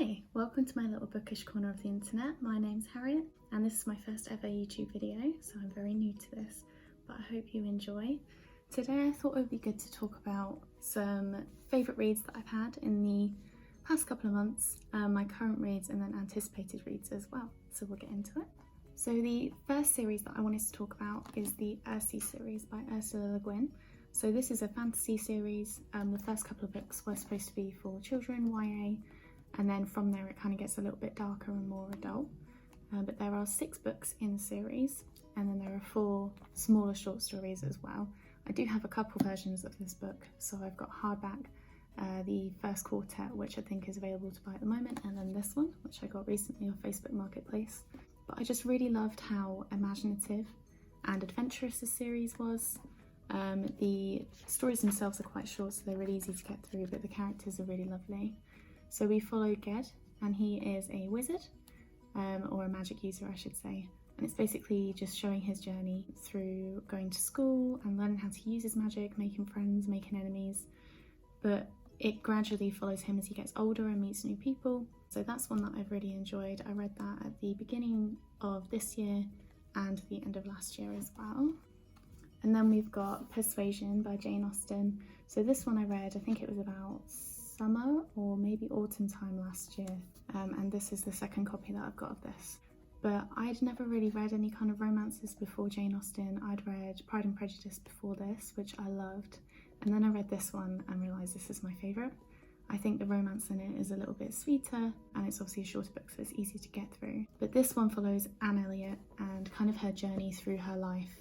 Hi, welcome to my little bookish corner of the internet. My name's Harriet and this is my first ever YouTube video, so I'm very new to this, but I hope you enjoy. Today I thought it would be good to talk about some favourite reads that I've had in the past couple of months, my current reads and then anticipated reads as well, so we'll get into it. So the first series that I wanted to talk about is the ahhh series by Ursula Le Guin. So this is a fantasy series. The first couple of books were supposed to be for children, YA, and then from there it kind of gets a little bit darker and more adult. But there are 6 books in the series, and then there are 4 smaller short stories as well. I do have a couple versions of this book, so I've got hardback, the first quartet, which I think is available to buy at the moment, and then this one, which I got recently off Facebook Marketplace. But I just really loved how imaginative and adventurous this series was. The stories themselves are quite short, so they're really easy to get through, but the characters are really lovely. So we follow Ged, and he is a wizard, or a magic user I should say, and it's basically just showing his journey through going to school and learning how to use his magic, making friends, making enemies, but it gradually follows him as he gets older and meets new people. So that's one that I've really enjoyed. I read that at the beginning of this year and the end of last year as well. And then we've got Persuasion by Jane Austen. So this one I read, I think it was about summer or maybe autumn time last year, and this is the second copy that I've got of this. But I'd never really read any kind of romances before Jane Austen. I'd read Pride and Prejudice before this, which I loved, and then I read this one and realised this is my favourite. I think the romance in it is a little bit sweeter, and it's obviously a shorter book, so it's easier to get through. But this one follows Anne Elliot and kind of her journey through her life.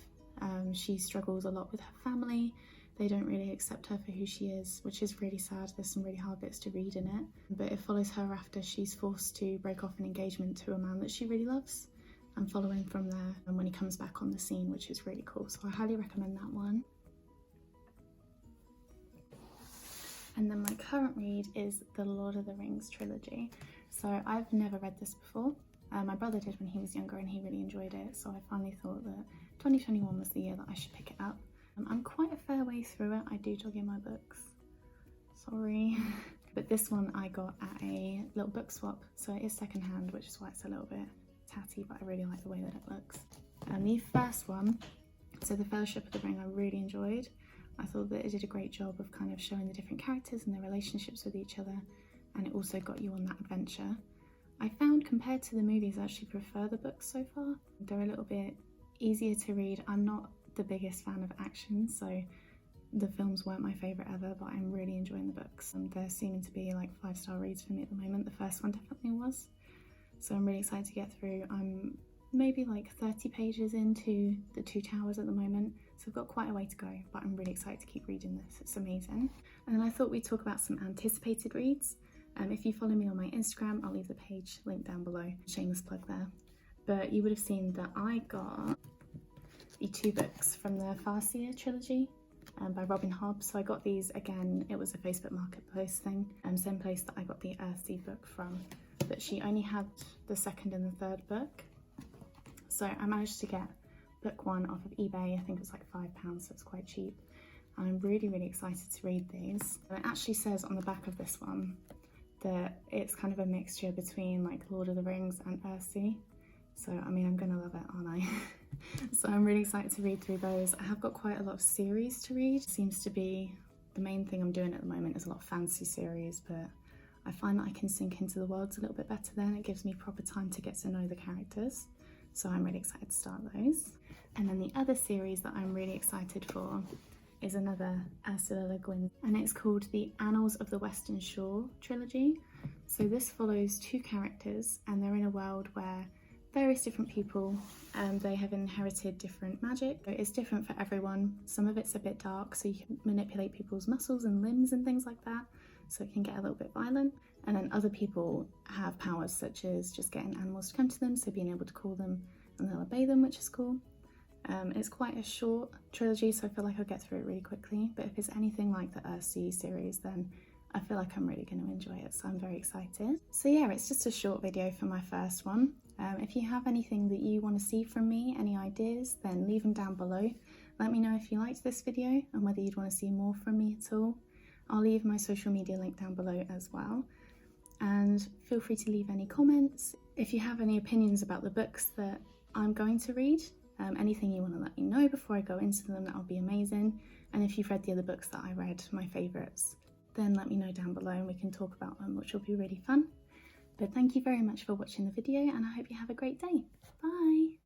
She struggles a lot with her family. They don't really accept her for who she is, which is really sad. There's some really hard bits to read in it. But it follows her after she's forced to break off an engagement to a man that she really loves, and following from there and when he comes back on the scene, which is really cool. So I highly recommend that one. And then my current read is the Lord of the Rings trilogy. So I've never read this before. My brother did when he was younger and he really enjoyed it. So I finally thought that 2021 was the year that I should pick it up. I'm quite a fair way through it. I do jog in my books, sorry. But this one I got at a little book swap, so it is secondhand, which is why it's a little bit tatty, but I really like the way that it looks. And the first one, so the Fellowship of the Ring, I really enjoyed. I thought that it did a great job of kind of showing the different characters and their relationships with each other, and it also got you on that adventure. I found, compared to the movies, I actually prefer the books so far. They're a little bit easier to read. I'm not the biggest fan of action, so the films weren't my favourite ever, but I'm really enjoying the books. They're seeming to be like 5-star reads for me at the moment. The first one definitely was, so I'm really excited to get through. I'm maybe like 30 pages into the 2 Towers at the moment, so I've got quite a way to go, but I'm really excited to keep reading this. It's amazing. And then I thought we'd talk about some anticipated reads. If you follow me on my Instagram, I'll leave the page linked down below. Shameless plug there. But you would have seen that I got the 2 books from the Farseer trilogy by Robin Hobb. So I got these again, it was a Facebook Marketplace thing, same place that I got the ahhh book from, but she only had the 2nd and the 3rd book. So I managed to get book 1 off of eBay. I think it was like £5, so it's quite cheap. I'm really excited to read these. And it actually says on the back of this one that it's kind of a mixture between like Lord of the Rings and ahhh. So, I mean, I'm gonna love it, aren't I? So I'm really excited to read through those. I have got quite a lot of series to read. Seems to be the main thing I'm doing at the moment is a lot of fantasy series, but I find that I can sink into the worlds a little bit better then. It gives me proper time to get to know the characters. So I'm really excited to start those. And then the other series that I'm really excited for is another Ursula Le Guin, and it's called the Annals of the Western Shore trilogy. So this follows 2 characters, and they're in a world where various different people, they have inherited different magic. It's different for everyone. Some of it's a bit dark, so you can manipulate people's muscles and limbs and things like that, so it can get a little bit violent. And then other people have powers such as just getting animals to come to them, so being able to call them and they'll obey them, which is cool. It's quite a short trilogy, so I feel like I'll get through it really quickly, but if it's anything like the ahhh series, then I feel like I'm really going to enjoy it, so I'm very excited. So yeah, it's just a short video for my first one. If you have anything that you want to see from me, any ideas, then leave them down below. Let me know if you liked this video and whether you'd want to see more from me at all. I'll leave my social media link down below as well. And and feel free to leave any comments. If you have any opinions about the books that I'm going to read, anything you want to let me know before I go into them, that would be amazing. And if you've read the other books that I read, my favourites, then let me know down below and we can talk about them, which will be really fun. But thank you very much for watching the video, and I hope you have a great day. Bye!